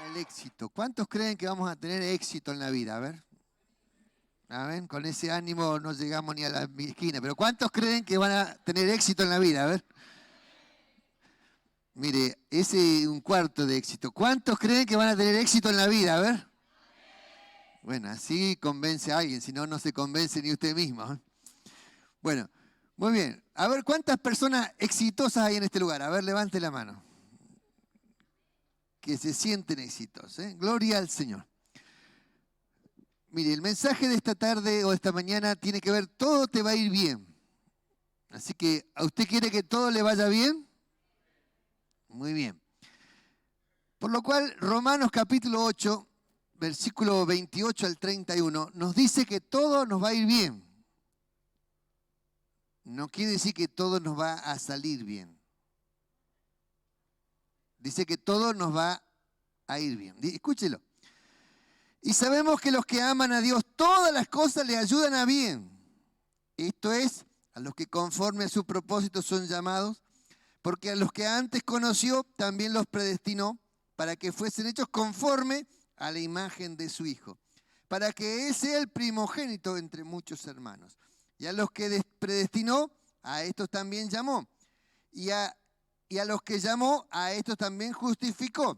para el éxito. ¿Cuántos creen que vamos a tener éxito en la vida? A ver. A ver, con ese ánimo no llegamos ni a la esquina. Pero ¿cuántos creen que van a tener éxito en la vida? A ver. Mire, ese es un cuarto de éxito. ¿Cuántos creen que van a tener éxito en la vida? A ver. Bueno, así convence a alguien, si no, no se convence ni usted mismo. Bueno, muy bien. A ver, ¿cuántas personas exitosas hay en este lugar? A ver, levante la mano. Que se sienten exitosos, ¿eh? Gloria al Señor. Mire, el mensaje de esta tarde o de esta mañana tiene que ver, todo te va a ir bien. Así que, ¿a usted quiere que todo le vaya bien? Muy bien. Por lo cual, Romanos capítulo 8, versículo 28 al 31, nos dice que todo nos va a ir bien. No quiere decir que todo nos va a salir bien. Dice que todo nos va a ir bien. Escúchelo. Y sabemos que los que aman a Dios, todas las cosas le ayudan a bien. Esto es, a los que conforme a su propósito son llamados, porque a los que antes conoció, también los predestinó, para que fuesen hechos conforme a la imagen de su Hijo, para que Él sea el primogénito entre muchos hermanos. Y a los que predestinó, a estos también llamó. Y a los que llamó, a estos también justificó.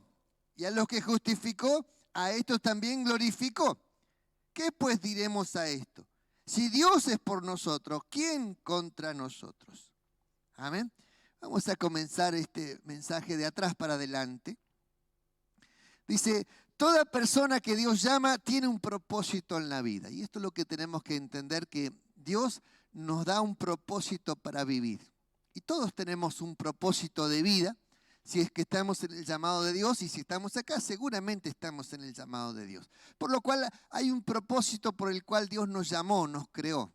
Y a los que justificó, a estos también glorificó. ¿Qué pues diremos a esto? Si Dios es por nosotros, ¿quién contra nosotros? Amén. Vamos a comenzar este mensaje de atrás para adelante. Dice, toda persona que Dios llama tiene un propósito en la vida. Y esto es lo que tenemos que entender, que Dios nos da un propósito para vivir. Y todos tenemos un propósito de vida. Si es que estamos en el llamado de Dios, y si estamos acá, seguramente estamos en el llamado de Dios. Por lo cual hay un propósito por el cual Dios nos llamó, nos creó,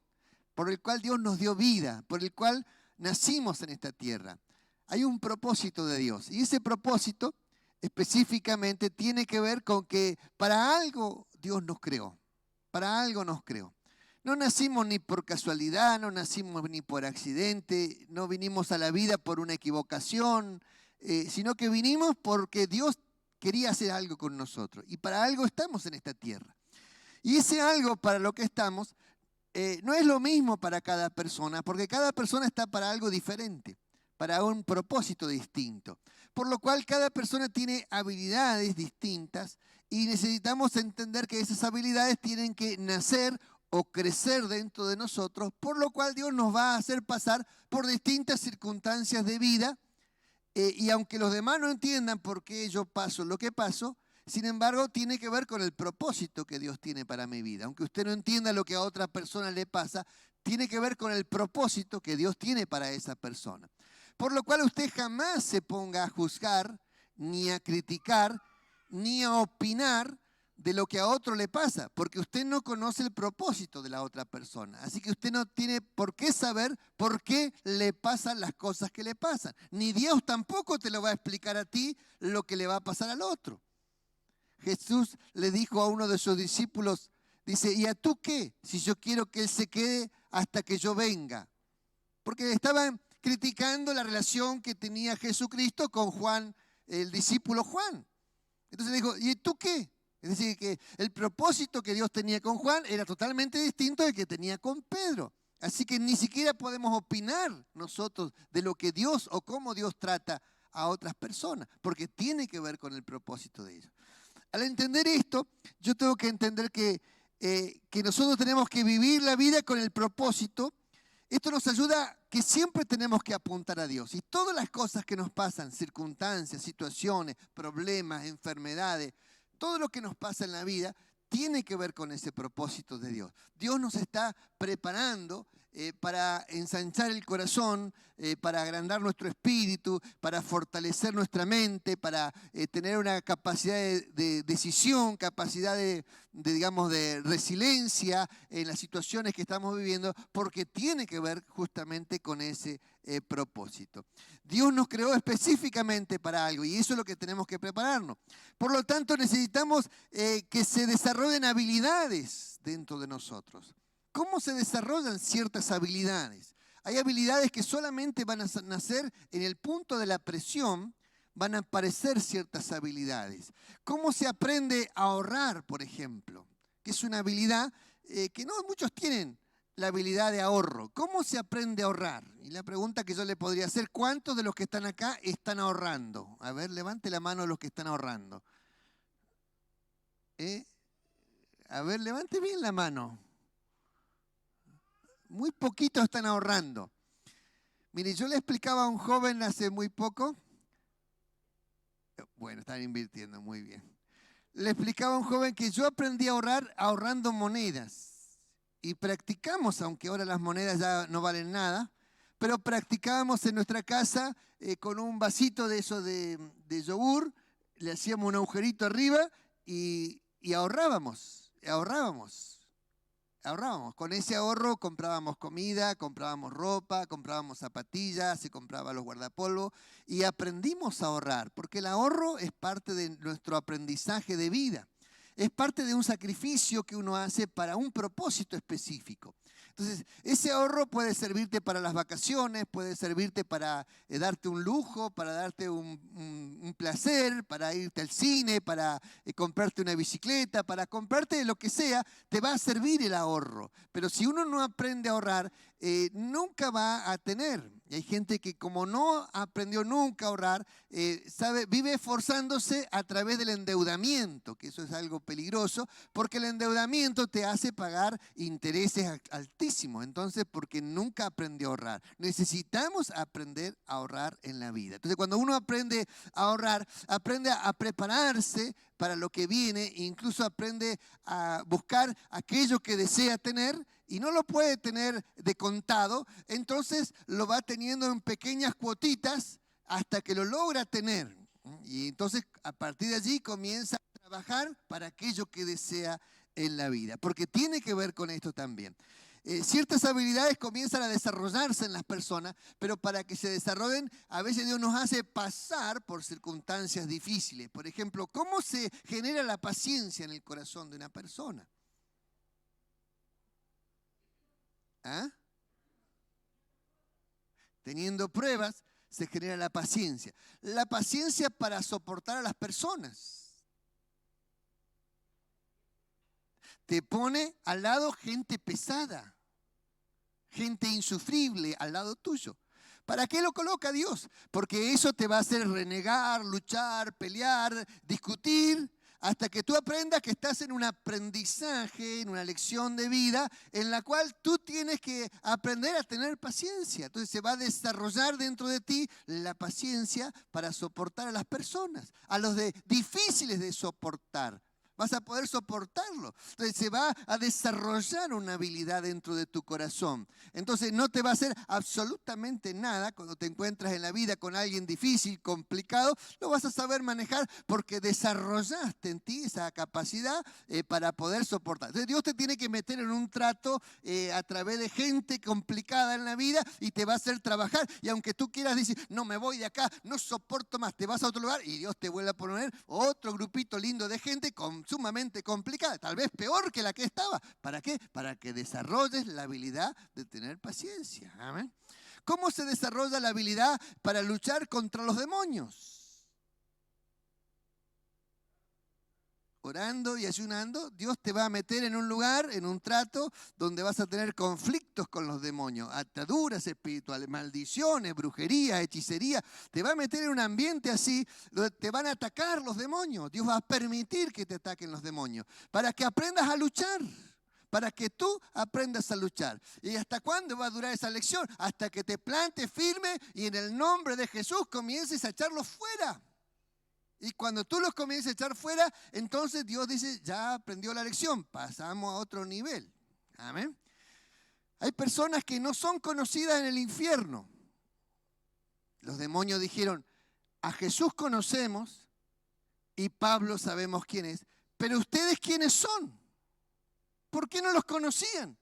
por el cual Dios nos dio vida, por el cual nacimos en esta tierra. Hay un propósito de Dios, y ese propósito específicamente tiene que ver con que para algo Dios nos creó, para algo nos creó. No nacimos ni por casualidad, no nacimos ni por accidente, no vinimos a la vida por una equivocación, sino que vinimos porque Dios quería hacer algo con nosotros. Y para algo estamos en esta tierra. Y ese algo para lo que estamos no es lo mismo para cada persona, porque cada persona está para algo diferente, para un propósito distinto. Por lo cual cada persona tiene habilidades distintas y necesitamos entender que esas habilidades tienen que nacer o crecer dentro de nosotros, por lo cual Dios nos va a hacer pasar por distintas circunstancias de vida. Y aunque los demás no entiendan por qué yo paso lo que paso, sin embargo, tiene que ver con el propósito que Dios tiene para mi vida. Aunque usted no entienda lo que a otra persona le pasa, tiene que ver con el propósito que Dios tiene para esa persona. Por lo cual usted jamás se ponga a juzgar, ni a criticar, ni a opinar de lo que a otro le pasa, porque usted no conoce el propósito de la otra persona. Así que usted no tiene por qué saber por qué le pasan las cosas que le pasan. Ni Dios tampoco te lo va a explicar a ti lo que le va a pasar al otro. Jesús le dijo a uno de sus discípulos, dice, ¿y a tú qué? Si yo quiero que Él se quede hasta que yo venga. Porque estaban criticando la relación que tenía Jesucristo con Juan, el discípulo Juan. Entonces le dijo, ¿y tú qué? Es decir, que el propósito que Dios tenía con Juan era totalmente distinto del que tenía con Pedro. Así que ni siquiera podemos opinar nosotros de lo que Dios o cómo Dios trata a otras personas, porque tiene que ver con el propósito de ellos. Al entender esto, yo tengo que entender que nosotros tenemos que vivir la vida con el propósito. Esto nos ayuda que siempre tenemos que apuntar a Dios. Y todas las cosas que nos pasan, circunstancias, situaciones, problemas, enfermedades, todo lo que nos pasa en la vida tiene que ver con ese propósito de Dios. Dios nos está preparando para ensanchar el corazón, para agrandar nuestro espíritu, para fortalecer nuestra mente, para tener una capacidad de decisión, capacidad digamos, de resiliencia en las situaciones que estamos viviendo, porque tiene que ver justamente con ese propósito. Dios nos creó específicamente para algo y eso es lo que tenemos que prepararnos. Por lo tanto, necesitamos que se desarrollen habilidades dentro de nosotros. ¿Cómo se desarrollan ciertas habilidades? Hay habilidades que solamente van a nacer en el punto de la presión, van a aparecer ciertas habilidades. ¿Cómo se aprende a ahorrar, por ejemplo? Que es una habilidad que no muchos tienen, la habilidad de ahorro. ¿Cómo se aprende a ahorrar? Y la pregunta que yo le podría hacer, ¿cuántos de los que están acá están ahorrando? A ver, levante la mano los que están ahorrando. A ver, levante bien la mano. Muy poquitos están ahorrando. Mire, yo le explicaba a un joven hace muy poco. Bueno, están invirtiendo, muy bien. Le explicaba a un joven que yo aprendí a ahorrar ahorrando monedas. Y practicamos, aunque ahora las monedas ya no valen nada, pero practicábamos en nuestra casa con un vasito de eso de yogur, le hacíamos un agujerito arriba y ahorrábamos. Con ese ahorro comprábamos comida, comprábamos ropa, comprábamos zapatillas, se compraba los guardapolvo y aprendimos a ahorrar, porque el ahorro es parte de nuestro aprendizaje de vida. Es parte de un sacrificio que uno hace para un propósito específico. Entonces, ese ahorro puede servirte para las vacaciones, puede servirte para darte un lujo, para darte un placer, para irte al cine, para comprarte una bicicleta, para comprarte lo que sea, te va a servir el ahorro. Pero si uno no aprende a ahorrar, nunca va a tener. Y hay gente que como no aprendió nunca a ahorrar, vive esforzándose a través del endeudamiento, que eso es algo peligroso, porque el endeudamiento te hace pagar intereses altísimos. Entonces, porque nunca aprendió a ahorrar. Necesitamos aprender a ahorrar en la vida. Entonces, cuando uno aprende a ahorrar, aprende a prepararse para lo que viene e incluso aprende a buscar aquello que desea tener y no lo puede tener de contado, entonces lo va teniendo en pequeñas cuotitas hasta que lo logra tener. Y entonces a partir de allí comienza a trabajar para aquello que desea en la vida, porque tiene que ver con esto también. Ciertas habilidades comienzan a desarrollarse en las personas, pero para que se desarrollen, a veces Dios nos hace pasar por circunstancias difíciles. Por ejemplo, ¿cómo se genera la paciencia en el corazón de una persona? ¿Ah? Teniendo pruebas, se genera la paciencia. La paciencia para soportar a las personas. Te pone al lado gente pesada, gente insufrible al lado tuyo. ¿Para qué lo coloca Dios? Porque eso te va a hacer renegar, luchar, pelear, discutir, hasta que tú aprendas que estás en un aprendizaje, en una lección de vida, en la cual tú tienes que aprender a tener paciencia. Entonces se va a desarrollar dentro de ti la paciencia para soportar a las personas, a los difíciles de soportar. Vas a poder soportarlo. Entonces se va a desarrollar una habilidad dentro de tu corazón. Entonces no te va a hacer absolutamente nada cuando te encuentras en la vida con alguien difícil, complicado. Lo vas a saber manejar porque desarrollaste en ti esa capacidad para poder soportar. Entonces Dios te tiene que meter en un trato a través de gente complicada en la vida y te va a hacer trabajar. Y aunque tú quieras decir, no me voy de acá, no soporto más, te vas a otro lugar y Dios te vuelve a poner otro grupito lindo de gente sumamente complicada, tal vez peor que la que estaba. ¿Para qué? Para que desarrolles la habilidad de tener paciencia. ¿Amén? ¿Cómo se desarrolla la habilidad para luchar contra los demonios? Orando y ayunando, Dios te va a meter en un lugar, en un trato, donde vas a tener conflictos con los demonios, ataduras espirituales, maldiciones, brujería, hechicería. Te va a meter en un ambiente así, donde te van a atacar los demonios. Dios va a permitir que te ataquen los demonios, para que aprendas a luchar. Para que tú aprendas a luchar. ¿Y hasta cuándo va a durar esa lección? Hasta que te plantes firme y en el nombre de Jesús comiences a echarlos fuera. Y cuando tú los comiences a echar fuera, entonces Dios dice, ya aprendió la lección, pasamos a otro nivel. Amén. Hay personas que no son conocidas en el infierno. Los demonios dijeron, a Jesús conocemos y Pablo sabemos quién es, pero ¿ustedes quiénes son? ¿Por qué no los conocían?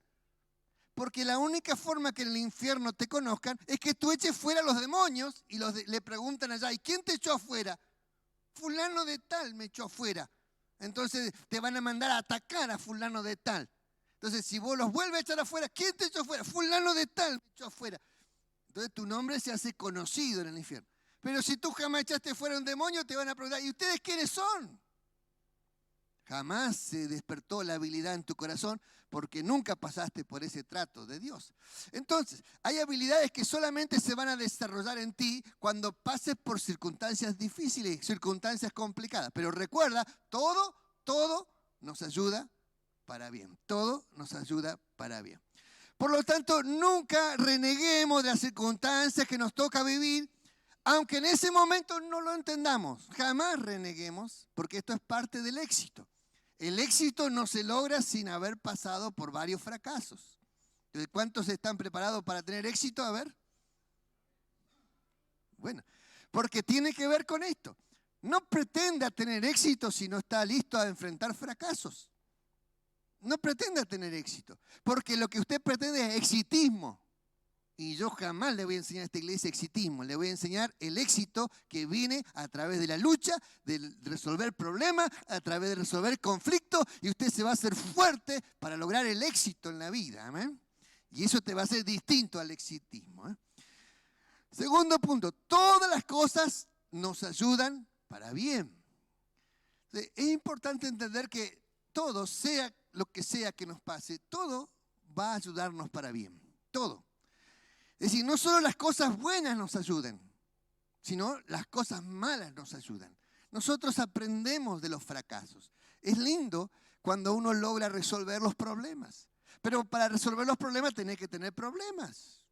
Porque la única forma que en el infierno te conozcan es que tú eches fuera a los demonios y le preguntan allá, ¿y quién te echó afuera? Fulano de tal me echó afuera. Entonces te van a mandar a atacar a fulano de tal. Entonces si vos los vuelves a echar afuera, ¿quién te echó afuera? Fulano de tal me echó afuera. Entonces tu nombre se hace conocido en el infierno. Pero si tú jamás echaste fuera un demonio, te van a preguntar, ¿y ustedes quiénes son? Jamás se despertó la habilidad en tu corazón porque nunca pasaste por ese trato de Dios. Entonces, hay habilidades que solamente se van a desarrollar en ti cuando pases por circunstancias difíciles, circunstancias complicadas. Pero recuerda, todo nos ayuda para bien. Todo nos ayuda para bien. Por lo tanto, nunca reneguemos de las circunstancias que nos toca vivir, aunque en ese momento no lo entendamos. Jamás reneguemos, porque esto es parte del éxito. El éxito no se logra sin haber pasado por varios fracasos. Entonces, ¿cuántos están preparados para tener éxito? A ver. Bueno, porque tiene que ver con esto. No pretenda tener éxito si no está listo a enfrentar fracasos. No pretenda tener éxito, porque lo que usted pretende es exitismo. Y yo jamás le voy a enseñar a esta iglesia exitismo. Le voy a enseñar el éxito que viene a través de la lucha, de resolver problemas, a través de resolver conflictos. Y usted se va a hacer fuerte para lograr el éxito en la vida. ¿Amén? Y eso te va a hacer distinto al exitismo. Segundo punto, todas las cosas nos ayudan para bien. Es importante entender que todo, sea lo que sea que nos pase, todo va a ayudarnos para bien. Todo. Es decir, no solo las cosas buenas nos ayudan, sino las cosas malas nos ayudan. Nosotros aprendemos de los fracasos. Es lindo cuando uno logra resolver los problemas. Pero para resolver los problemas tenés que tener problemas.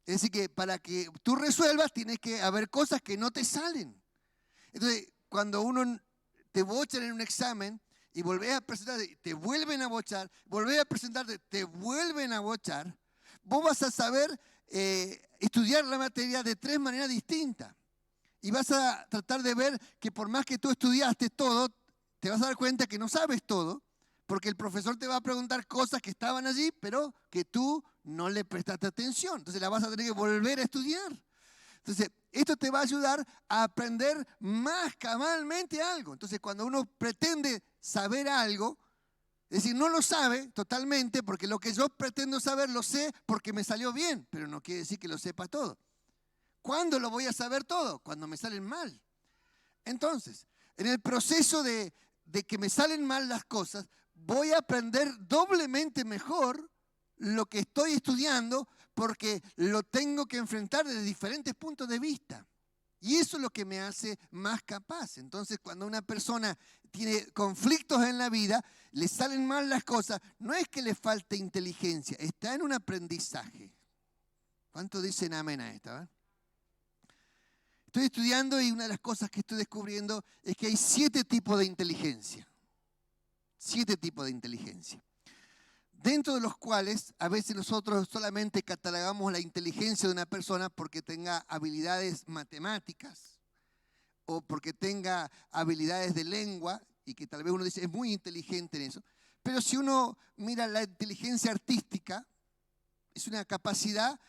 Es decir, que para que tú resuelvas tiene que haber cosas que no te salen. Entonces, cuando uno te bochan en un examen y volvés a presentarte, te vuelven a bochar, volvés a presentarte, te vuelven a bochar, vos vas a saber estudiar la materia de 3 maneras distintas. Y vas a tratar de ver que por más que tú estudiaste todo, te vas a dar cuenta que no sabes todo, porque el profesor te va a preguntar cosas que estaban allí, pero que tú no le prestaste atención. Entonces la vas a tener que volver a estudiar. Entonces, esto te va a ayudar a aprender más cabalmente algo. Entonces, cuando uno pretende saber algo, es decir, no lo sabe totalmente, porque lo que yo pretendo saber lo sé porque me salió bien, pero no quiere decir que lo sepa todo. ¿Cuándo lo voy a saber todo? Cuando me salen mal. Entonces, en el proceso de que me salen mal las cosas, voy a aprender doblemente mejor lo que estoy estudiando porque lo tengo que enfrentar desde diferentes puntos de vista. Y eso es lo que me hace más capaz. Entonces, cuando una persona tiene conflictos en la vida, le salen mal las cosas, no es que le falte inteligencia, está en un aprendizaje. ¿Cuántos dicen amén a esto? Estoy estudiando y una de las cosas que estoy descubriendo es que hay 7 tipos de inteligencia. 7 tipos de inteligencia. Dentro de los cuales a veces nosotros solamente catalogamos la inteligencia de una persona porque tenga habilidades matemáticas o porque tenga habilidades de lengua y que tal vez uno dice es muy inteligente en eso. Pero si uno mira la inteligencia artística, es una capacidad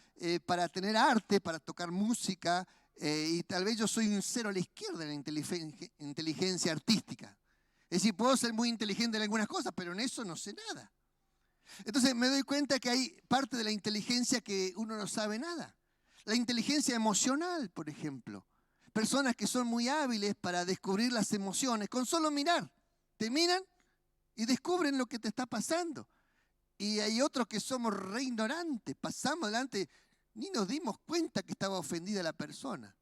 para tener arte, para tocar música y tal vez yo soy un 0 a la izquierda en la inteligencia artística. Es decir, puedo ser muy inteligente en algunas cosas, pero en eso no sé nada. Entonces me doy cuenta que hay parte de la inteligencia que uno no sabe nada. La inteligencia emocional, por ejemplo. Personas que son muy hábiles para descubrir las emociones con solo mirar. Te miran y descubren lo que te está pasando. Y hay otros que somos re ignorantes. Pasamos adelante, ni nos dimos cuenta que estaba ofendida la persona.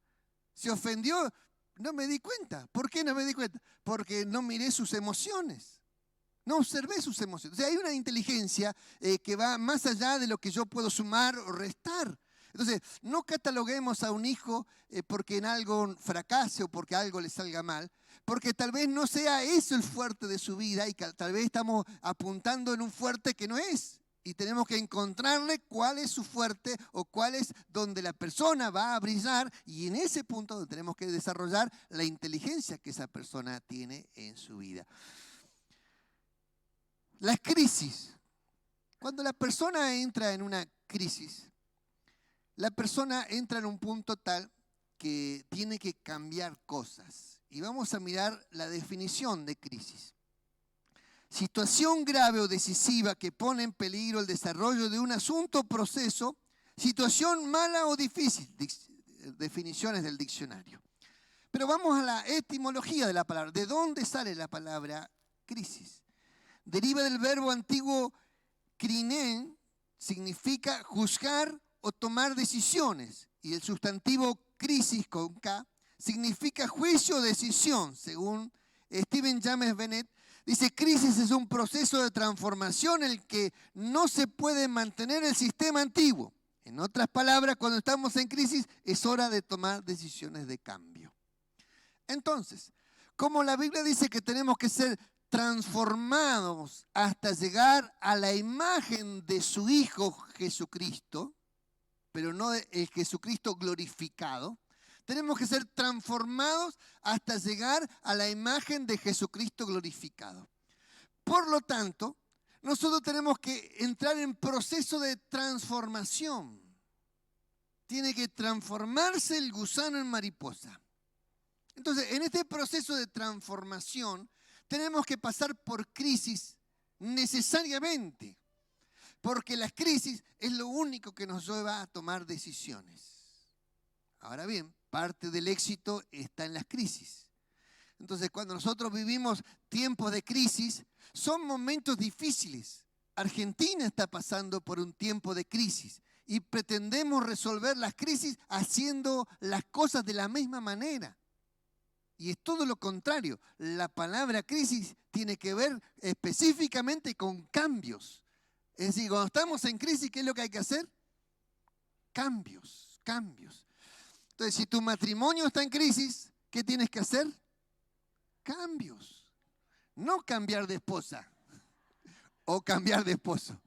Se ofendió, no me di cuenta. ¿Por qué no me di cuenta? Porque no miré sus emociones. No observé sus emociones. O sea, hay una inteligencia que va más allá de lo que yo puedo sumar o restar. Entonces, no cataloguemos a un hijo porque en algo fracase o porque algo le salga mal, porque tal vez no sea eso el fuerte de su vida y tal vez estamos apuntando en un fuerte que no es. Y tenemos que encontrarle cuál es su fuerte o cuál es donde la persona va a brillar y en ese punto donde tenemos que desarrollar la inteligencia que esa persona tiene en su vida. Las crisis. Cuando la persona entra en una crisis, la persona entra en un punto tal que tiene que cambiar cosas. Y vamos a mirar la definición de crisis. Situación grave o decisiva que pone en peligro el desarrollo de un asunto o proceso, situación mala o difícil. definiciones del diccionario. Pero vamos a la etimología de la palabra. ¿De dónde sale la palabra crisis? Deriva del verbo antiguo krinen, significa juzgar o tomar decisiones. Y el sustantivo crisis con K significa juicio o decisión. Según Stephen James Bennett, dice, crisis es un proceso de transformación en el que no se puede mantener el sistema antiguo. En otras palabras, cuando estamos en crisis es hora de tomar decisiones de cambio. Entonces, como la Biblia dice que tenemos que ser transformados hasta llegar a la imagen de su Hijo Jesucristo, pero no el Jesucristo glorificado, tenemos que ser transformados hasta llegar a la imagen de Jesucristo glorificado. Por lo tanto, nosotros tenemos que entrar en proceso de transformación. Tiene que transformarse el gusano en mariposa. Entonces, en este proceso de transformación, tenemos que pasar por crisis necesariamente, porque la crisis es lo único que nos lleva a tomar decisiones. Ahora bien, parte del éxito está en las crisis. Entonces, cuando nosotros vivimos tiempos de crisis, son momentos difíciles. Argentina está pasando por un tiempo de crisis y pretendemos resolver las crisis haciendo las cosas de la misma manera. Y es todo lo contrario. La palabra crisis tiene que ver específicamente con cambios. Es decir, cuando estamos en crisis, ¿qué es lo que hay que hacer? Cambios. Entonces, si tu matrimonio está en crisis, ¿qué tienes que hacer? Cambios. No cambiar de esposa o cambiar de esposo.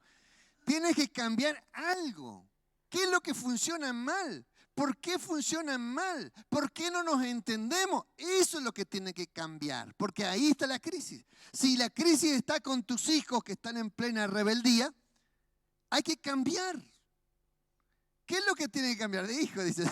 Tienes que cambiar algo. ¿Qué es lo que funciona mal? ¿Por qué funcionan mal? ¿Por qué no nos entendemos? Eso es lo que tiene que cambiar, porque ahí está la crisis. Si la crisis está con tus hijos que están en plena rebeldía, hay que cambiar. ¿Qué es lo que tiene que cambiar? De hijo, dice.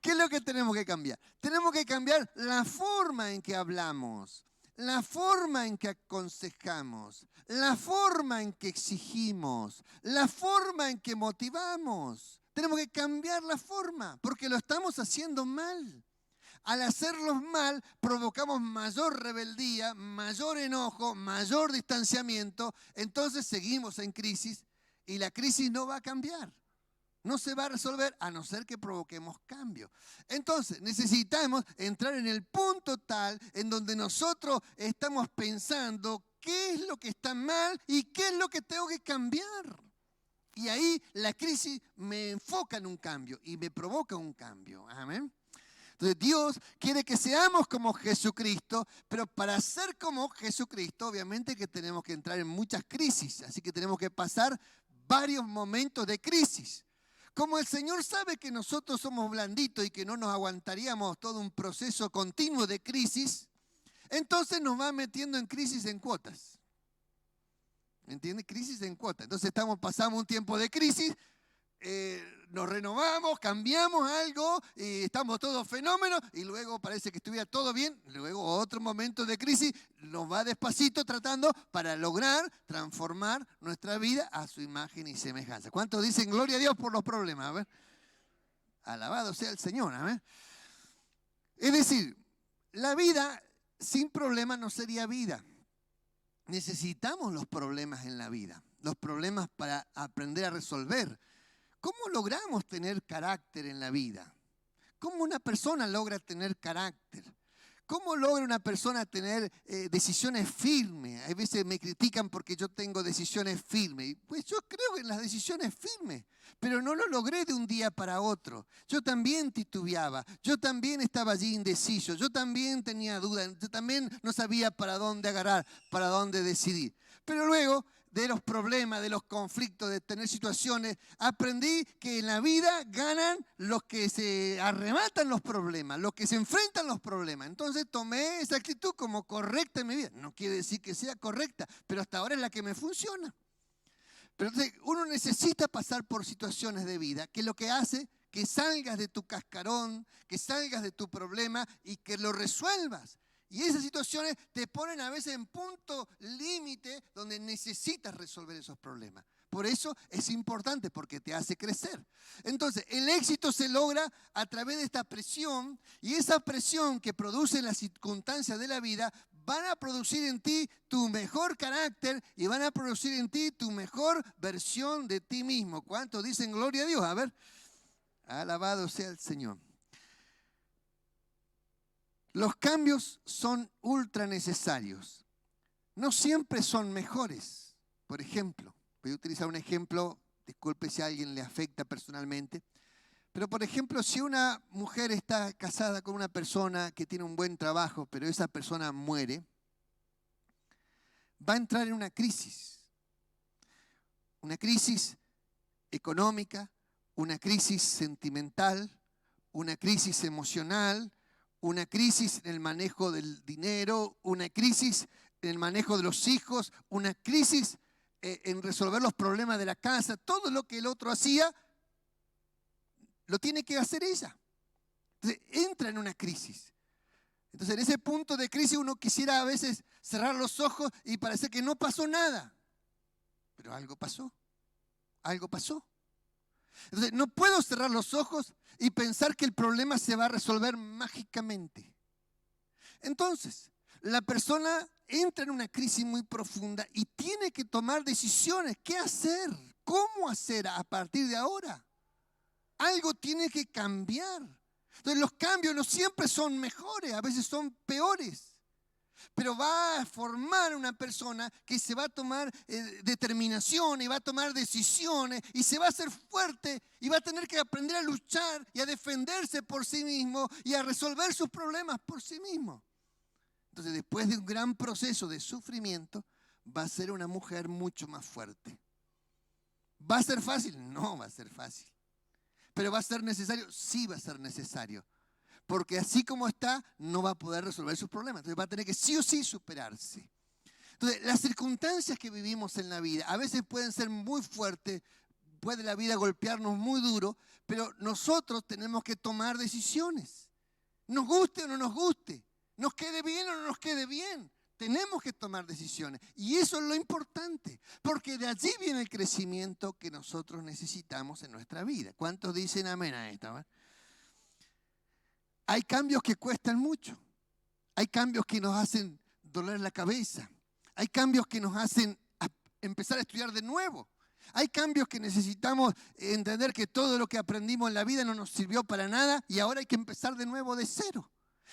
¿Qué es lo que tenemos que cambiar? Tenemos que cambiar la forma en que hablamos, la forma en que aconsejamos, la forma en que exigimos, la forma en que motivamos. Tenemos que cambiar la forma, porque lo estamos haciendo mal. Al hacerlo mal, provocamos mayor rebeldía, mayor enojo, mayor distanciamiento. Entonces seguimos en crisis y la crisis no va a cambiar. No se va a resolver a no ser que provoquemos cambio. Entonces necesitamos entrar en el punto tal en donde nosotros estamos pensando qué es lo que está mal y qué es lo que tengo que cambiar. Y ahí la crisis me enfoca en un cambio y me provoca un cambio. Amén. Entonces Dios quiere que seamos como Jesucristo, pero para ser como Jesucristo obviamente que tenemos que entrar en muchas crisis. Así que tenemos que pasar varios momentos de crisis. Como el Señor sabe que nosotros somos blanditos y que no nos aguantaríamos todo un proceso continuo de crisis, entonces nos va metiendo en crisis en cuotas. ¿Entiendes? Crisis en cuotas. Entonces pasamos un tiempo de crisis, nos renovamos, cambiamos algo, y estamos todos fenómenos y luego parece que estuviera todo bien. Luego otro momento de crisis nos va despacito tratando para lograr transformar nuestra vida a su imagen y semejanza. ¿Cuántos dicen gloria a Dios por los problemas? A ver. Alabado sea el Señor. A ver. Es decir, la vida sin problemas no sería vida. Necesitamos los problemas en la vida, los problemas para aprender a resolver. ¿Cómo logramos tener carácter en la vida? ¿Cómo una persona logra tener carácter? ¿Cómo logra una persona tener decisiones firmes? A veces me critican porque yo tengo decisiones firmes. Pues yo creo en las decisiones firmes, pero no lo logré de un día para otro. Yo también titubeaba, yo también estaba allí indeciso, yo también tenía dudas, yo también no sabía para dónde agarrar, para dónde decidir. Pero luego de los problemas, de los conflictos, de tener situaciones, aprendí que en la vida ganan los que se arrebatan los problemas, los que se enfrentan los problemas. Entonces tomé esa actitud como correcta en mi vida. No quiere decir que sea correcta, pero hasta ahora es la que me funciona. Pero entonces uno necesita pasar por situaciones de vida que lo que hace que salgas de tu cascarón, que salgas de tu problema y que lo resuelvas. Y esas situaciones te ponen a veces en punto límite donde necesitas resolver esos problemas. por eso es importante, porque te hace crecer. Entonces, el éxito se logra a través de esta presión, y esa presión que producen las circunstancias de la vida van a producir en ti tu mejor carácter y van a producir en ti tu mejor versión de ti mismo. ¿Cuántos dicen gloria a Dios? A ver, alabado sea el Señor. Los cambios son ultra necesarios. No siempre son mejores. Por ejemplo, voy a utilizar un ejemplo, disculpe si a alguien le afecta personalmente, pero por ejemplo, si una mujer está casada con una persona que tiene un buen trabajo, pero esa persona muere, va a entrar en una crisis económica, una crisis sentimental, una crisis emocional, una crisis en el manejo del dinero, una crisis en el manejo de los hijos, una crisis en resolver los problemas de la casa. Todo lo que el otro hacía, lo tiene que hacer ella. Entonces, entra en una crisis. Entonces, en ese punto de crisis uno quisiera a veces cerrar los ojos y parecer que no pasó nada. Pero algo pasó. Algo pasó. Entonces, no puedo cerrar los ojos y pensar que el problema se va a resolver mágicamente. Entonces, la persona entra en una crisis muy profunda y tiene que tomar decisiones. ¿Qué hacer? ¿Cómo hacer a partir de ahora? Algo tiene que cambiar. Entonces, los cambios no siempre son mejores, a veces son peores. Pero va a formar una persona que se va a tomar determinación y va a tomar decisiones y se va a hacer fuerte y va a tener que aprender a luchar y a defenderse por sí mismo y a resolver sus problemas por sí mismo. Entonces, después de un gran proceso de sufrimiento, va a ser una mujer mucho más fuerte. ¿Va a ser fácil? No va a ser fácil. ¿Pero va a ser necesario? Sí va a ser necesario. Porque así como está, no va a poder resolver sus problemas. Entonces va a tener que sí o sí superarse. Entonces, las circunstancias que vivimos en la vida a veces pueden ser muy fuertes, puede la vida golpearnos muy duro, pero nosotros tenemos que tomar decisiones. Nos guste o no nos guste, nos quede bien o no nos quede bien. Tenemos que tomar decisiones. Y eso es lo importante, porque de allí viene el crecimiento que nosotros necesitamos en nuestra vida. ¿Cuántos dicen amén a esto? Hay cambios que cuestan mucho. Hay cambios que nos hacen doler la cabeza. Hay cambios que nos hacen empezar a estudiar de nuevo. Hay cambios que necesitamos entender que todo lo que aprendimos en la vida no nos sirvió para nada y ahora hay que empezar de nuevo de cero.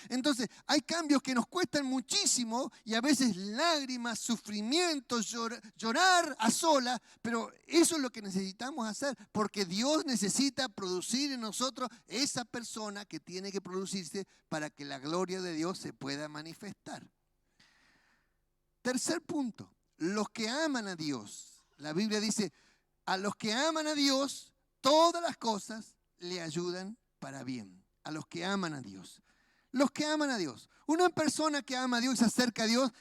Entonces, hay cambios que nos cuestan muchísimo y a veces lágrimas, sufrimiento, llorar a solas, pero eso es lo que necesitamos hacer porque Dios necesita producir en nosotros esa persona que tiene que producirse para que la gloria de Dios se pueda manifestar. Tercer punto, los que aman a Dios. La Biblia dice, a los que aman a Dios, todas las cosas le ayudan para bien. A los que aman a Dios. Los que aman a Dios. Una persona que ama a Dios y se acerca a Dios,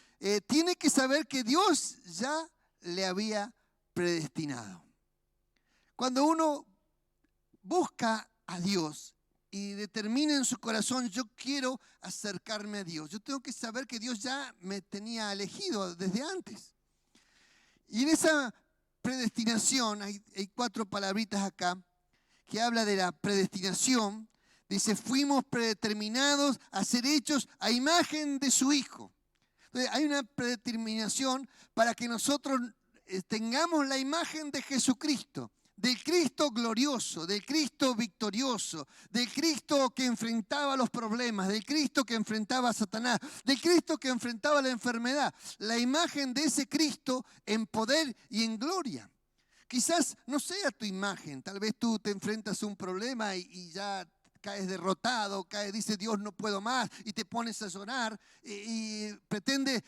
tiene que saber que Dios ya le había predestinado. Cuando uno busca a Dios y determina en su corazón, yo quiero acercarme a Dios, yo tengo que saber que Dios ya me tenía elegido desde antes. Y en esa predestinación, hay 4 palabritas acá, que habla de la predestinación. Dice, fuimos predeterminados a ser hechos a imagen de su Hijo. Entonces, hay una predeterminación para que nosotros tengamos la imagen de Jesucristo, del Cristo glorioso, del Cristo victorioso, del Cristo que enfrentaba los problemas, del Cristo que enfrentaba a Satanás, del Cristo que enfrentaba la enfermedad. La imagen de ese Cristo en poder y en gloria. Quizás no sea tu imagen, tal vez tú te enfrentas a un problema y ya caes derrotado, dice Dios no puedo más y te pones a llorar y pretende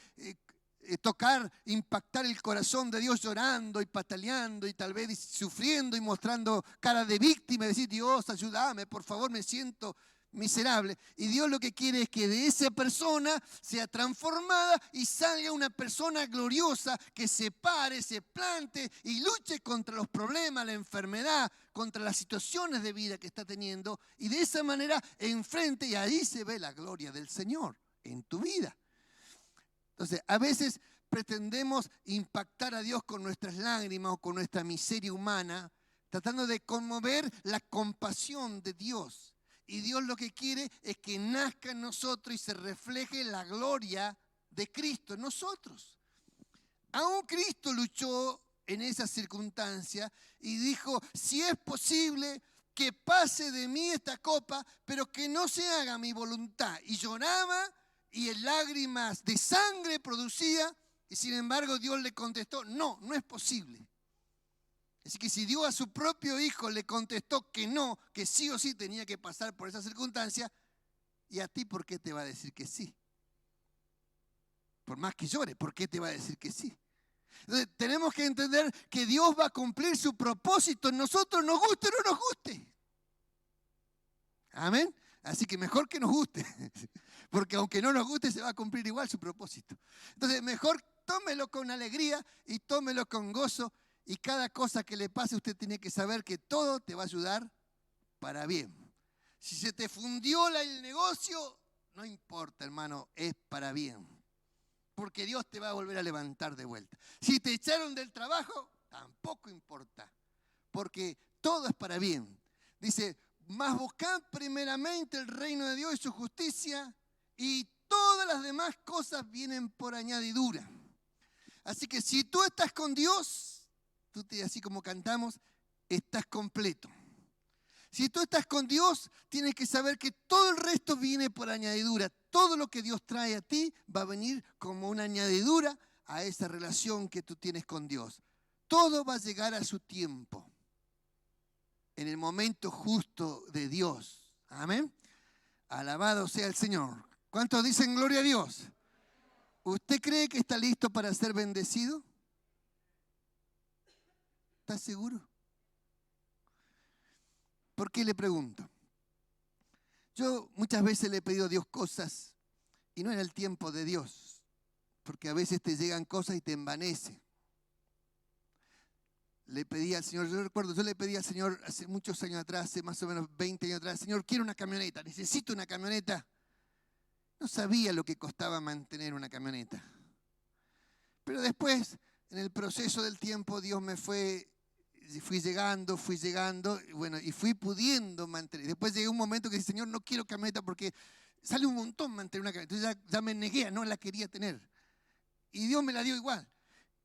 tocar, impactar el corazón de Dios llorando y pataleando y tal vez sufriendo y mostrando cara de víctima y decir Dios ayúdame, por favor me siento miserable. Y Dios lo que quiere es que de esa persona sea transformada y salga una persona gloriosa que se pare, se plante y luche contra los problemas, la enfermedad, contra las situaciones de vida que está teniendo y de esa manera enfrente y ahí se ve la gloria del Señor en tu vida. Entonces, a veces pretendemos impactar a Dios con nuestras lágrimas o con nuestra miseria humana, tratando de conmover la compasión de Dios. Y Dios lo que quiere es que nazca en nosotros y se refleje la gloria de Cristo en nosotros. Aún Cristo luchó en esa circunstancia y dijo, si es posible que pase de mí esta copa, pero que no se haga mi voluntad. Y lloraba y en lágrimas de sangre producía, y sin embargo Dios le contestó, no, no es posible. Así que si Dios a su propio hijo le contestó que no, que sí o sí tenía que pasar por esa circunstancia, ¿y a ti por qué te va a decir que sí? Por más que llore, ¿por qué te va a decir que sí? Entonces, tenemos que entender que Dios va a cumplir su propósito en nosotros, nos guste o no nos guste. Amén. Así que mejor que nos guste, porque aunque no nos guste, se va a cumplir igual su propósito. Entonces, mejor tómelo con alegría y tómelo con gozo. Y cada cosa que le pase, usted tiene que saber que todo te va a ayudar para bien. Si se te fundió el negocio, no importa, hermano, es para bien. Porque Dios te va a volver a levantar de vuelta. Si te echaron del trabajo, tampoco importa. Porque todo es para bien. Dice, mas buscad primeramente el reino de Dios y su justicia, y todas las demás cosas vienen por añadidura. Así que si tú estás con Dios, así como cantamos, estás completo. Si tú estás con Dios, tienes que saber que todo el resto viene por añadidura. Todo lo que Dios trae a ti va a venir como una añadidura a esa relación que tú tienes con Dios. Todo va a llegar a su tiempo, en el momento justo de Dios. Amén. Alabado sea el Señor. ¿Cuántos dicen gloria a Dios? ¿Usted cree que está listo para ser bendecido? ¿Está seguro? ¿Por qué le pregunto? Yo muchas veces le he pedido a Dios cosas y no era el tiempo de Dios, porque a veces te llegan cosas y te envanece. Le pedí al Señor, yo le pedí al Señor hace muchos años atrás, hace más o menos 20 años atrás, Señor, quiero una camioneta, necesito una camioneta. No sabía lo que costaba mantener una camioneta. Pero después, en el proceso del tiempo, Dios me fui llegando, y fui pudiendo mantener. Después llegué a un momento que dije, Señor, no quiero camioneta porque sale un montón mantener una camioneta. Entonces ya me negué, no la quería tener. Y Dios me la dio igual.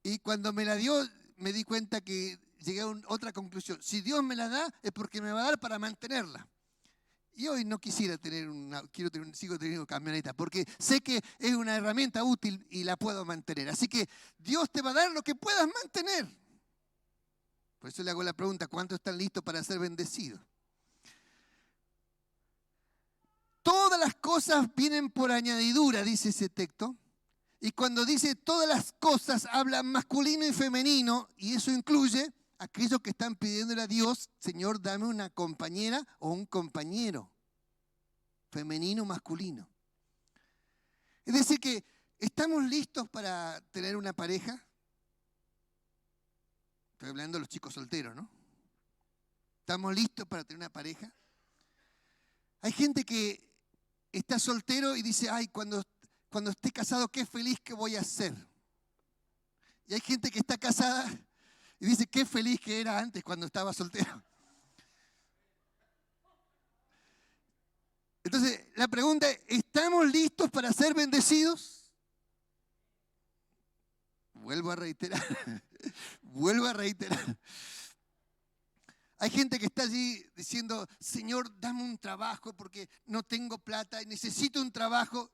Y cuando me la dio, me di cuenta que llegué a otra conclusión. Si Dios me la da, es porque me va a dar para mantenerla. Y hoy no quisiera sigo teniendo camioneta, porque sé que es una herramienta útil y la puedo mantener. Así que Dios te va a dar lo que puedas mantener. Por eso le hago la pregunta, ¿cuántos están listos para ser bendecidos? Todas las cosas vienen por añadidura, dice ese texto. Y cuando dice todas las cosas, habla masculino y femenino, y eso incluye a aquellos que están pidiéndole a Dios, Señor, dame una compañera o un compañero, femenino o masculino. Es decir que, ¿estamos listos para tener una pareja? Estoy hablando de los chicos solteros, ¿no? ¿Estamos listos para tener una pareja? Hay gente que está soltero y dice, ay, cuando esté casado, qué feliz que voy a ser. Y hay gente que está casada y dice, qué feliz que era antes cuando estaba soltero. Entonces, la pregunta es, ¿estamos listos para ser bendecidos? Vuelvo a reiterar. Hay gente que está allí diciendo, Señor, dame un trabajo porque no tengo plata y necesito un trabajo.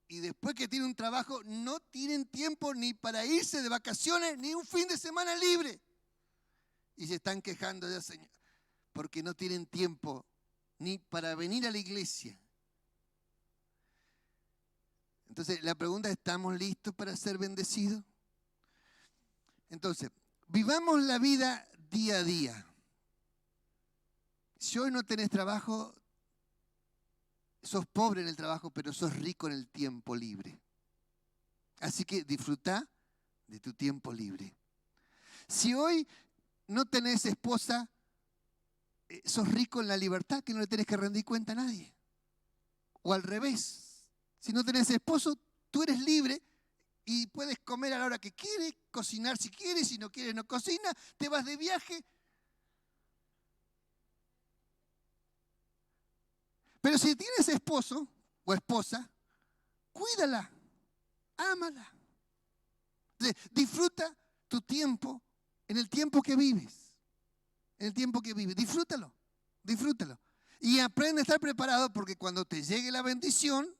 Y después que tienen un trabajo, no tienen tiempo ni para irse de vacaciones, ni un fin de semana libre. Y se están quejando ya, Señor, porque no tienen tiempo ni para venir a la iglesia. Entonces, la pregunta es, ¿estamos listos para ser bendecidos? Entonces, vivamos la vida día a día. Si hoy no tenés trabajo, sos pobre en el trabajo, pero sos rico en el tiempo libre. Así que disfruta de tu tiempo libre. Si hoy no tenés esposa, sos rico en la libertad, que no le tenés que rendir cuenta a nadie. O al revés, si no tenés esposo, tú eres libre y puedes comer a la hora que quieres, cocinar si quieres, si no quieres no cocina, te vas de viaje. Pero si tienes esposo o esposa, cuídala, ámala. Disfruta tu tiempo en el tiempo que vives. En el tiempo que vives. Disfrútalo, disfrútalo. Y aprende a estar preparado porque cuando te llegue la bendición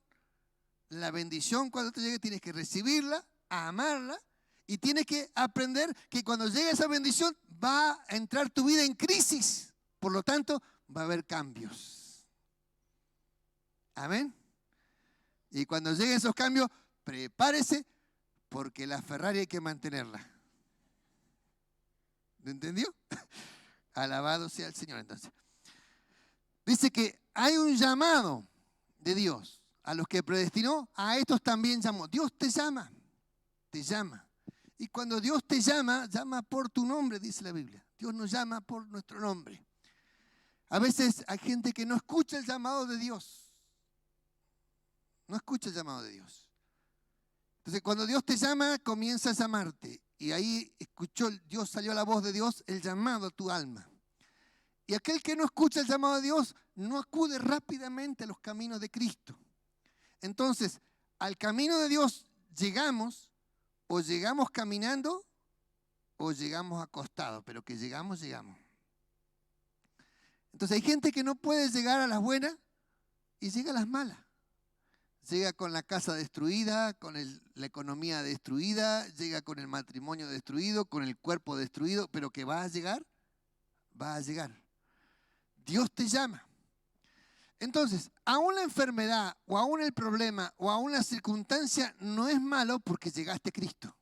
cuando te llegue tienes que recibirla, amarla y tienes que aprender que cuando llegue esa bendición va a entrar tu vida en crisis. Por lo tanto, va a haber cambios. Amén. Y cuando lleguen esos cambios, prepárese porque la Ferrari hay que mantenerla. ¿Me entendió? Alabado sea el Señor entonces. Dice que hay un llamado de Dios. A los que predestinó, a estos también llamó. Dios te llama, te llama. Y cuando Dios te llama, llama por tu nombre, dice la Biblia. Dios nos llama por nuestro nombre. A veces hay gente que no escucha el llamado de Dios. No escucha el llamado de Dios. Entonces, cuando Dios te llama, comienza a llamarte. Y ahí Dios salió la voz de Dios, el llamado a tu alma. Y aquel que no escucha el llamado de Dios, no acude rápidamente a los caminos de Cristo. Entonces, al camino de Dios llegamos, o llegamos caminando, o llegamos acostados, pero que llegamos, llegamos. Entonces hay gente que no puede llegar a las buenas y llega a las malas. Llega con la casa destruida, con la economía destruida, llega con el matrimonio destruido, con el cuerpo destruido, pero que va a llegar, va a llegar. Dios te llama. Entonces, aún la enfermedad, o aún el problema, o aún la circunstancia no es malo porque llegaste a Cristo.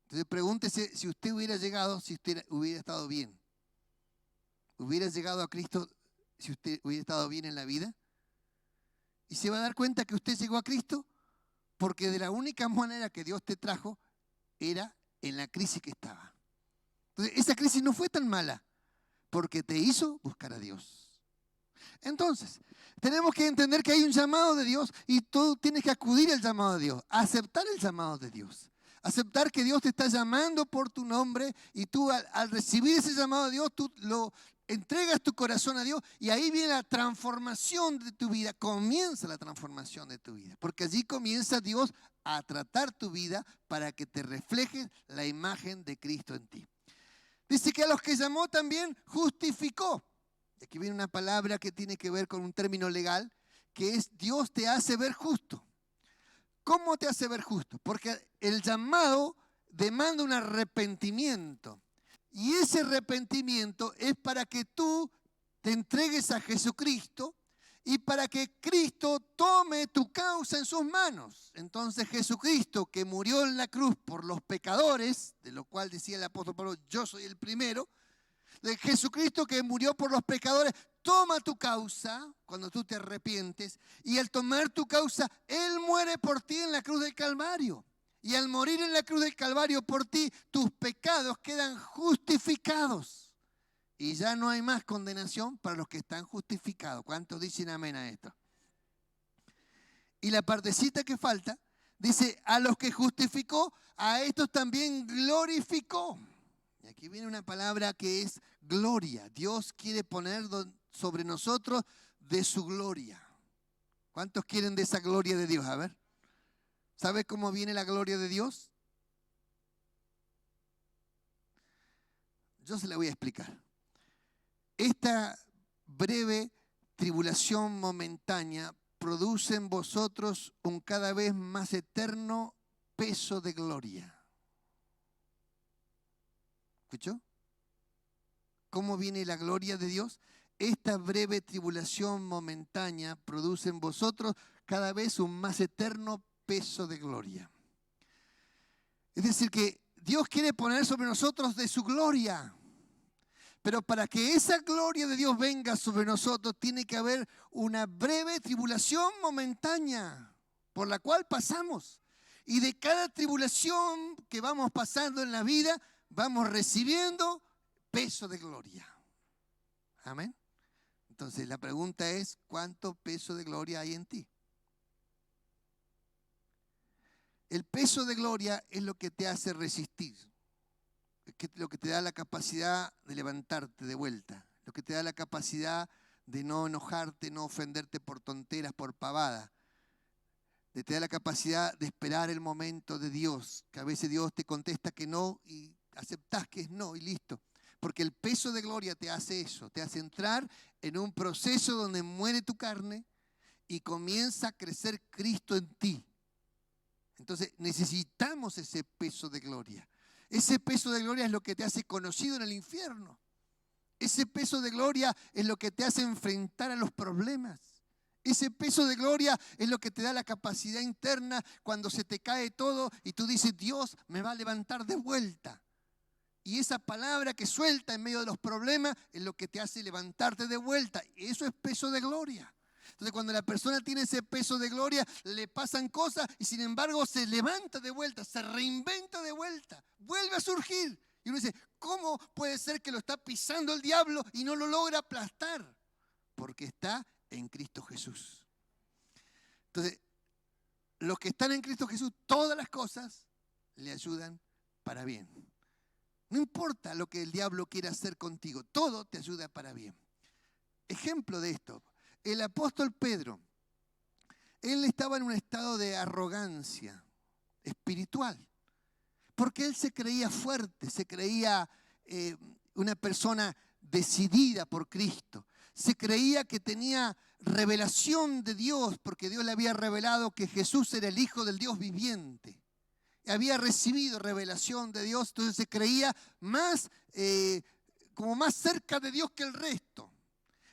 Entonces pregúntese si usted hubiera llegado, si usted hubiera estado bien. ¿Hubiera llegado a Cristo si usted hubiera estado bien en la vida? Y se va a dar cuenta que usted llegó a Cristo porque de la única manera que Dios te trajo era en la crisis que estaba. Entonces, esa crisis no fue tan mala porque te hizo buscar a Dios. Entonces, tenemos que entender que hay un llamado de Dios y tú tienes que acudir al llamado de Dios, aceptar el llamado de Dios. Aceptar que Dios te está llamando por tu nombre y tú al recibir ese llamado de Dios, tú lo entregas tu corazón a Dios y ahí viene la transformación de tu vida, comienza la transformación de tu vida, porque allí comienza Dios a tratar tu vida para que te refleje la imagen de Cristo en ti. Dice que a los que llamó también justificó. Y aquí viene una palabra que tiene que ver con un término legal, que es Dios te hace ver justo. ¿Cómo te hace ver justo? Porque el llamado demanda un arrepentimiento. Y ese arrepentimiento es para que tú te entregues a Jesucristo y para que Cristo tome tu causa en sus manos. Entonces Jesucristo, que murió en la cruz por los pecadores, de lo cual decía el apóstol Pablo, yo soy el primero, de Jesucristo que murió por los pecadores, toma tu causa cuando tú te arrepientes y al tomar tu causa, Él muere por ti en la cruz del Calvario. Y al morir en la cruz del Calvario por ti, tus pecados quedan justificados. Y ya no hay más condenación para los que están justificados. ¿Cuántos dicen amén a esto? Y la partecita que falta, dice, a los que justificó, a estos también glorificó. Y aquí viene una palabra que es gloria. Dios quiere poner sobre nosotros de su gloria. ¿Cuántos quieren de esa gloria de Dios? A ver. ¿Sabe cómo viene la gloria de Dios? Yo se la voy a explicar. Esta breve tribulación momentánea produce en vosotros un cada vez más eterno peso de gloria. ¿Escuchó? ¿Cómo viene la gloria de Dios? Esta breve tribulación momentánea produce en vosotros cada vez un más eterno peso de gloria. Es decir, que Dios quiere poner sobre nosotros de su gloria. Pero para que esa gloria de Dios venga sobre nosotros, tiene que haber una breve tribulación momentánea por la cual pasamos. Y de cada tribulación que vamos pasando en la vida, vamos recibiendo peso de gloria. Amén. Entonces la pregunta es, ¿cuánto peso de gloria hay en ti? El peso de gloria es lo que te hace resistir, lo que te da la capacidad de levantarte de vuelta, lo que te da la capacidad de no enojarte, no ofenderte por tonteras, por pavada. Te da la capacidad de esperar el momento de Dios, que a veces Dios te contesta que no y aceptás que es no y listo. Porque el peso de gloria te hace eso, te hace entrar en un proceso donde muere tu carne y comienza a crecer Cristo en ti. Entonces necesitamos ese peso de gloria. Ese peso de gloria es lo que te hace conocido en el infierno. Ese peso de gloria es lo que te hace enfrentar a los problemas. Ese peso de gloria es lo que te da la capacidad interna cuando se te cae todo y tú dices, Dios me va a levantar de vuelta. Y esa palabra que suelta en medio de los problemas es lo que te hace levantarte de vuelta. Y eso es peso de gloria. Entonces cuando la persona tiene ese peso de gloria, le pasan cosas y sin embargo se levanta de vuelta, se reinventa de vuelta, vuelve a surgir. Y uno dice, ¿cómo puede ser que lo está pisando el diablo y no lo logra aplastar? Porque está en Cristo Jesús. Entonces, los que están en Cristo Jesús, todas las cosas le ayudan para bien. No importa lo que el diablo quiera hacer contigo, todo te ayuda para bien. Ejemplo de esto, el apóstol Pedro, él estaba en un estado de arrogancia espiritual, porque él se creía fuerte, se creía una persona decidida por Cristo. Se creía que tenía revelación de Dios, porque Dios le había revelado que Jesús era el Hijo del Dios viviente. Había recibido revelación de Dios, entonces se creía más, como más cerca de Dios que el resto.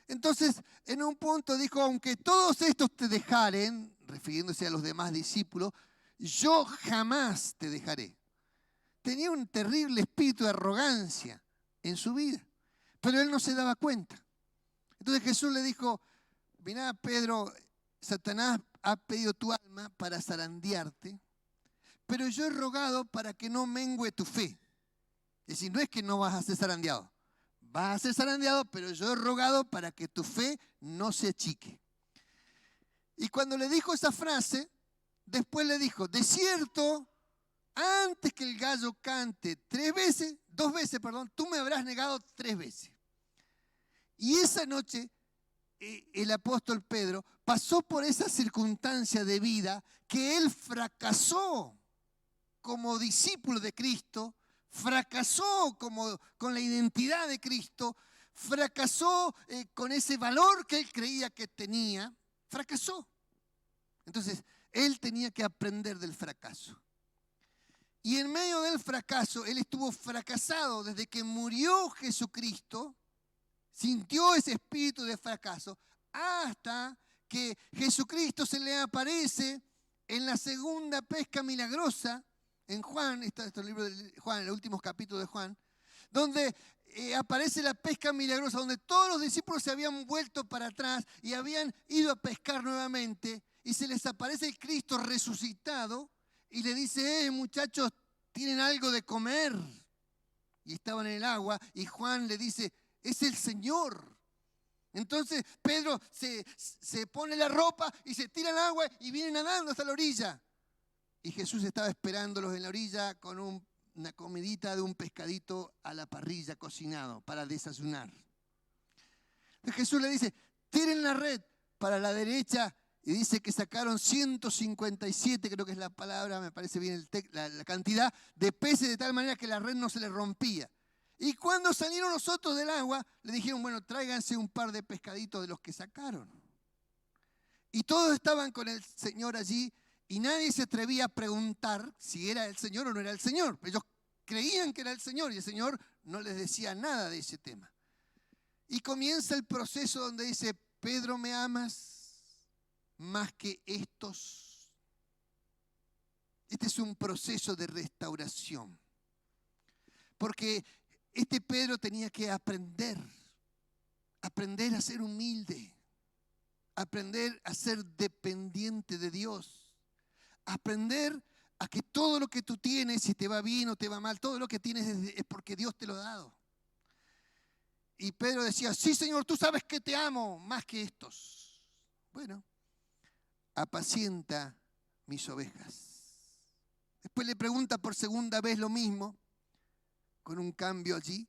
Entonces, en un punto dijo, aunque todos estos te dejaren, refiriéndose a los demás discípulos, yo jamás te dejaré. Tenía un terrible espíritu de arrogancia en su vida, pero él no se daba cuenta. Entonces Jesús le dijo, mirá Pedro, Satanás ha pedido tu alma para zarandearte, pero yo he rogado para que no mengue tu fe. Es decir, no es que no vas a ser zarandeado, vas a ser zarandeado, pero yo he rogado para que tu fe no se achique. Y cuando le dijo esa frase, después le dijo, de cierto, antes que el gallo cante dos veces, tú me habrás negado 3 veces. Y esa noche el apóstol Pedro pasó por esa circunstancia de vida que él fracasó como discípulo de Cristo, fracasó con la identidad de Cristo, fracasó con ese valor que él creía que tenía, fracasó. Entonces, él tenía que aprender del fracaso. Y en medio del fracaso, él estuvo fracasado desde que murió Jesucristo, sintió ese espíritu de fracaso, hasta que Jesucristo se le aparece en la segunda pesca milagrosa, en Juan, este es el libro de Juan, en los últimos capítulos de Juan, donde aparece la pesca milagrosa, donde todos los discípulos se habían vuelto para atrás y habían ido a pescar nuevamente, y se les aparece el Cristo resucitado, y le dice, muchachos, ¿tienen algo de comer? Y estaban en el agua, y Juan le dice, es el Señor. Entonces Pedro se pone la ropa y se tira al agua y viene nadando hasta la orilla. Y Jesús estaba esperándolos en la orilla con una comidita de un pescadito a la parrilla cocinado para desayunar. Entonces Jesús le dice, tiren la red para la derecha. Y dice que sacaron 157, creo que es la palabra, me parece bien la cantidad de peces, de tal manera que la red no se les rompía. Y cuando salieron los otros del agua, le dijeron, bueno, tráiganse un par de pescaditos de los que sacaron. Y todos estaban con el Señor allí y nadie se atrevía a preguntar si era el Señor o no era el Señor. Ellos creían que era el Señor y el Señor no les decía nada de ese tema. Y comienza el proceso donde dice, Pedro, ¿me amas más que estos? Este es un proceso de restauración. Porque este Pedro tenía que aprender a ser humilde, aprender a ser dependiente de Dios, aprender a que todo lo que tú tienes, si te va bien o te va mal, todo lo que tienes es porque Dios te lo ha dado. Y Pedro decía, sí Señor, tú sabes que te amo más que estos. Bueno, apacienta mis ovejas. Después le pregunta por segunda vez lo mismo, con un cambio allí.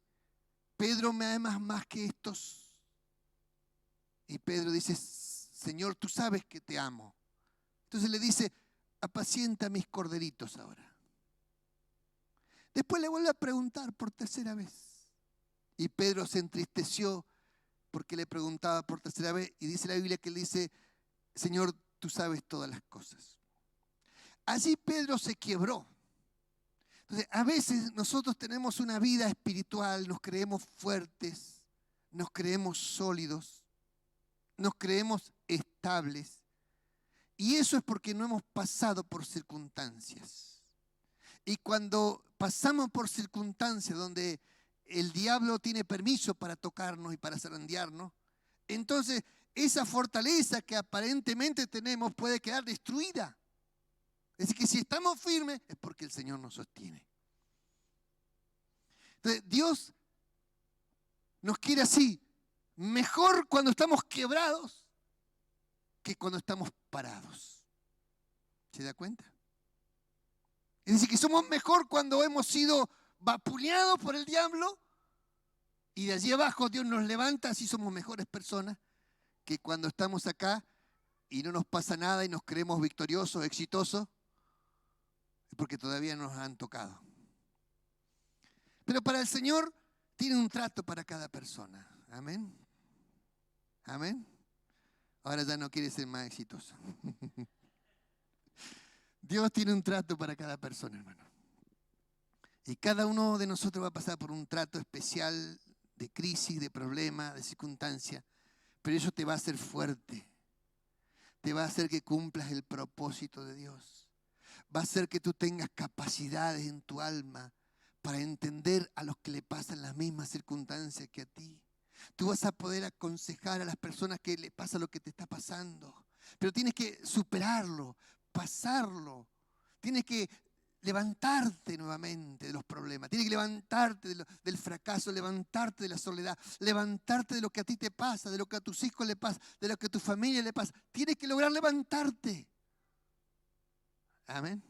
Pedro, ¿me amas más que estos? Y Pedro dice, Señor, tú sabes que te amo. Entonces le dice, apacienta mis corderitos ahora. Después le vuelve a preguntar por tercera vez. Y Pedro se entristeció porque le preguntaba por tercera vez. Y dice la Biblia que él dice, Señor, tú sabes todas las cosas. Allí Pedro se quebró. Entonces, a veces nosotros tenemos una vida espiritual, nos creemos fuertes, nos creemos sólidos, nos creemos estables. Y eso es porque no hemos pasado por circunstancias. Y cuando pasamos por circunstancias donde el diablo tiene permiso para tocarnos y para zarandearnos, entonces esa fortaleza que aparentemente tenemos puede quedar destruida. Es decir, que si estamos firmes es porque el Señor nos sostiene. Entonces, Dios nos quiere así, mejor cuando estamos quebrados que cuando estamos parados. ¿Se da cuenta? Es decir, que somos mejor cuando hemos sido vapuleados por el diablo y de allí abajo Dios nos levanta, así somos mejores personas que cuando estamos acá y no nos pasa nada y nos creemos victoriosos, exitosos, es porque todavía nos han tocado. Pero para el Señor tiene un trato para cada persona. Amén. Amén. Ahora ya no quiere ser más exitoso. Dios tiene un trato para cada persona, hermano. Y cada uno de nosotros va a pasar por un trato especial de crisis, de problema, de circunstancia. Pero eso te va a hacer fuerte. Te va a hacer que cumplas el propósito de Dios. Va a hacer que tú tengas capacidades en tu alma para entender a los que le pasan las mismas circunstancias que a ti. Tú vas a poder aconsejar a las personas que le pasa lo que te está pasando. Pero tienes que superarlo, pasarlo. Tienes que levantarte nuevamente de los problemas. Tienes que levantarte del fracaso, levantarte de la soledad, levantarte de lo que a ti te pasa, de lo que a tus hijos le pasa, de lo que a tu familia le pasa. Tienes que lograr levantarte. Amén.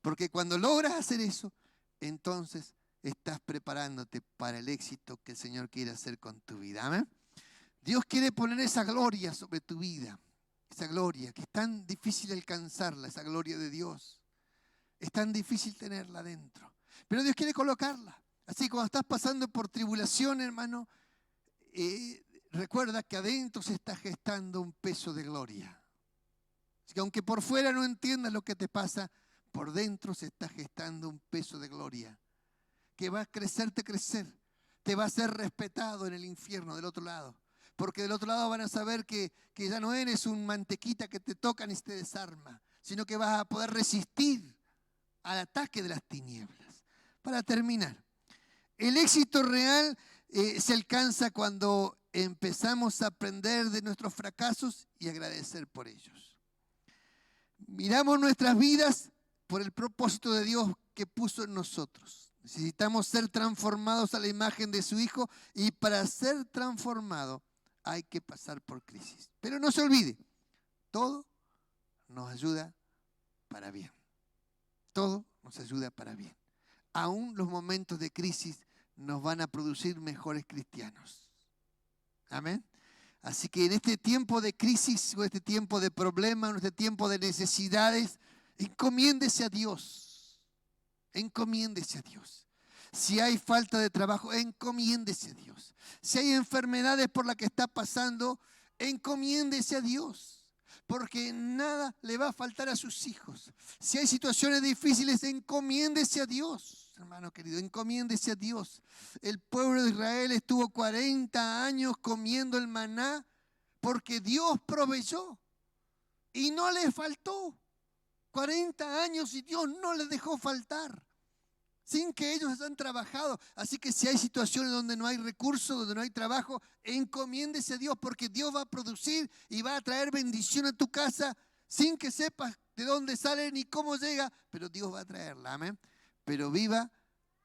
Porque cuando logras hacer eso, entonces estás preparándote para el éxito que el Señor quiere hacer con tu vida. Amén. Dios quiere poner esa gloria sobre tu vida. Esa gloria que es tan difícil alcanzarla, esa gloria de Dios. Es tan difícil tenerla dentro. Pero Dios quiere colocarla. Así que cuando estás pasando por tribulación, hermano, recuerda que adentro se está gestando un peso de gloria. Así que aunque por fuera no entiendas lo que te pasa, por dentro se está gestando un peso de gloria que va a crecerte, crecer. Te va a ser respetado en el infierno del otro lado. Porque del otro lado van a saber que ya no eres un mantequita que te tocan y te desarma, sino que vas a poder resistir al ataque de las tinieblas. Para terminar, el éxito real se alcanza cuando empezamos a aprender de nuestros fracasos y agradecer por ellos. Miramos nuestras vidas por el propósito de Dios que puso en nosotros. Necesitamos ser transformados a la imagen de su Hijo y para ser transformado hay que pasar por crisis. Pero no se olvide, todo nos ayuda para bien. Todo nos ayuda para bien. Aún los momentos de crisis nos van a producir mejores cristianos. Amén. Así que en este tiempo de crisis, o este tiempo de problemas, en este tiempo de necesidades, encomiéndese a Dios. Encomiéndese a Dios. Si hay falta de trabajo, encomiéndese a Dios. Si hay enfermedades por las que está pasando, encomiéndese a Dios. Porque nada le va a faltar a sus hijos. Si hay situaciones difíciles, encomiéndese a Dios, hermano querido, encomiéndese a Dios. El pueblo de Israel estuvo 40 años comiendo el maná porque Dios proveyó y no les faltó. 40 años y Dios no les dejó faltar, sin que ellos hayan trabajado. Así que si hay situaciones donde no hay recursos, donde no hay trabajo, encomiéndese a Dios porque Dios va a producir y va a traer bendición a tu casa sin que sepas de dónde sale ni cómo llega, pero Dios va a traerla, amén. Pero viva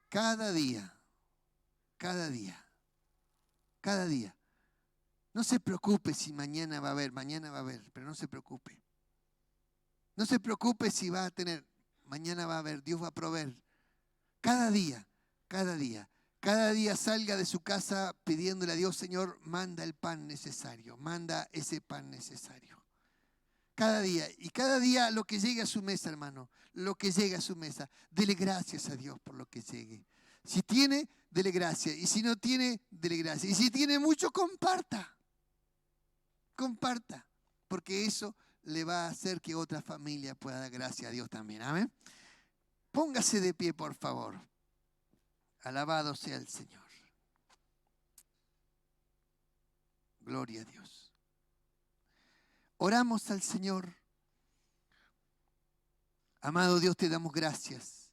cada día, cada día, cada día. No se preocupe si mañana va a haber, pero no se preocupe. No se preocupe si va a tener, mañana va a haber, Dios va a proveer. Cada día, cada día. Cada día salga de su casa pidiéndole a Dios, Señor, manda el pan necesario, manda ese pan necesario. Cada día, y cada día lo que llegue a su mesa, hermano, lo que llegue a su mesa, dele gracias a Dios por lo que llegue. Si tiene, dele gracias, y si no tiene, dele gracias. Y si tiene mucho, comparta, comparta, porque eso le va a hacer que otra familia pueda dar gracias a Dios también. Amén. Póngase de pie, por favor. Alabado sea el Señor. Gloria a Dios. Oramos al Señor. Amado Dios, te damos gracias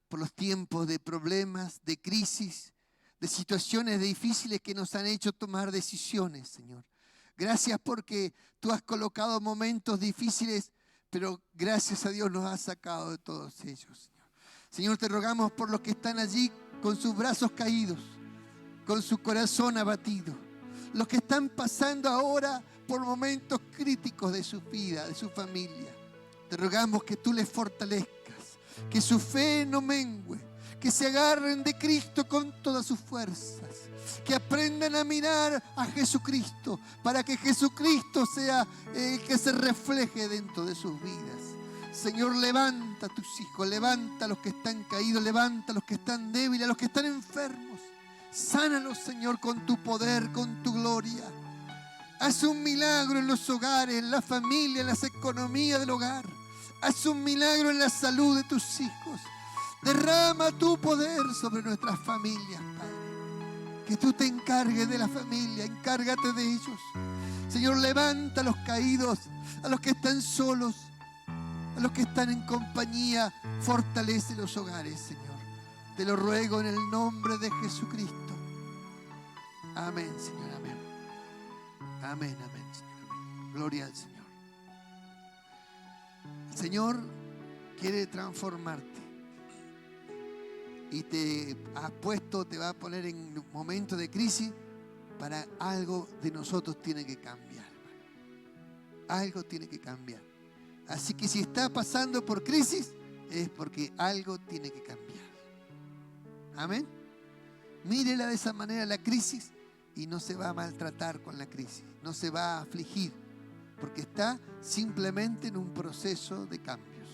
por los tiempos de problemas, de crisis, de situaciones difíciles que nos han hecho tomar decisiones, Señor. Gracias porque tú has colocado momentos difíciles, pero gracias a Dios nos has sacado de todos ellos, Señor. Señor, te rogamos por los que están allí con sus brazos caídos, con su corazón abatido. Los que están pasando ahora por momentos críticos de su vida, de su familia. Te rogamos que tú les fortalezcas, que su fe no mengue, que se agarren de Cristo con todas sus fuerzas, que aprendan a mirar a Jesucristo, para que Jesucristo sea el que se refleje dentro de sus vidas. Señor, levanta a tus hijos, levanta a los que están caídos, levanta a los que están débiles, a los que están enfermos. Sánalos, Señor, con tu poder, con tu gloria. Haz un milagro en los hogares, en la familia, en las economías del hogar. Haz un milagro en la salud de tus hijos. Derrama tu poder sobre nuestras familias, Padre. Que tú te encargues de la familia, encárgate de ellos. Señor, levanta a los caídos, a los que están solos, a los que están en compañía. Fortalece los hogares, Señor. Te lo ruego en el nombre de Jesucristo. Amén, Señor, amén. Amén, amén, Señor, amén. Gloria al Señor. El Señor quiere transformarte. Y te va a poner en un momento de crisis para algo de nosotros tiene que cambiar, hermano. Algo tiene que cambiar. Así que si está pasando por crisis, es porque algo tiene que cambiar. Amén. Mírela de esa manera la crisis y no se va a maltratar con la crisis. No se va a afligir. Porque está simplemente en un proceso de cambios.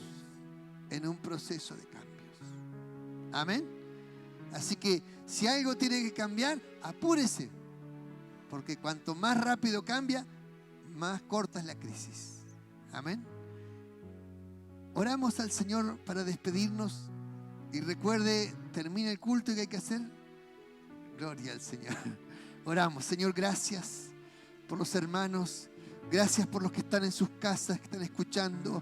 En un proceso de cambios. Amén. Así que si algo tiene que cambiar, apúrese. Porque cuanto más rápido cambia, más corta es la crisis. Amén. Oramos al Señor para despedirnos. Y recuerde, termina el culto y ¿qué hay que hacer? Gloria al Señor. Oramos. Señor, gracias por los hermanos. Gracias por los que están en sus casas, que están escuchando.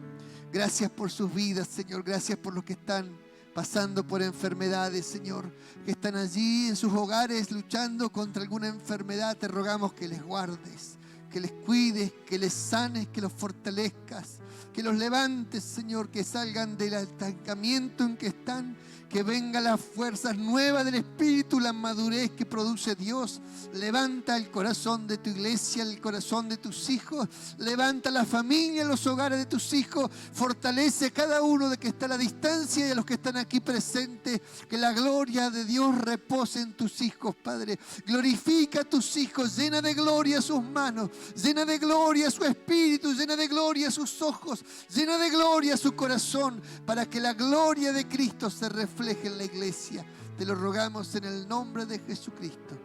Gracias por sus vidas, Señor. Gracias por los que están pasando por enfermedades, Señor, que están allí en sus hogares luchando contra alguna enfermedad. Te rogamos que les guardes, que les cuides, que les sanes, que los fortalezcas, que los levantes, Señor, que salgan del estancamiento en que están, que vengan las fuerzas nuevas del Espíritu, la madurez que produce Dios. Levanta el corazón de tu iglesia, el corazón de tus hijos. Levanta la familia, los hogares de tus hijos. Fortalece a cada uno de que está a la distancia y a los que están aquí presentes. Que la gloria de Dios repose en tus hijos, Padre. Glorifica a tus hijos. Llena de gloria sus manos. Llena de gloria su espíritu. Llena de gloria sus ojos. Llena de gloria su corazón. Para que la gloria de Cristo se refleje en la iglesia. Te lo rogamos en el nombre de Jesucristo.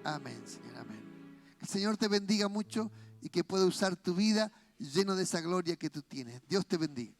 Amén, Señor, amén. Que el Señor te bendiga mucho y que pueda usar tu vida lleno de esa gloria que tú tienes. Dios te bendiga.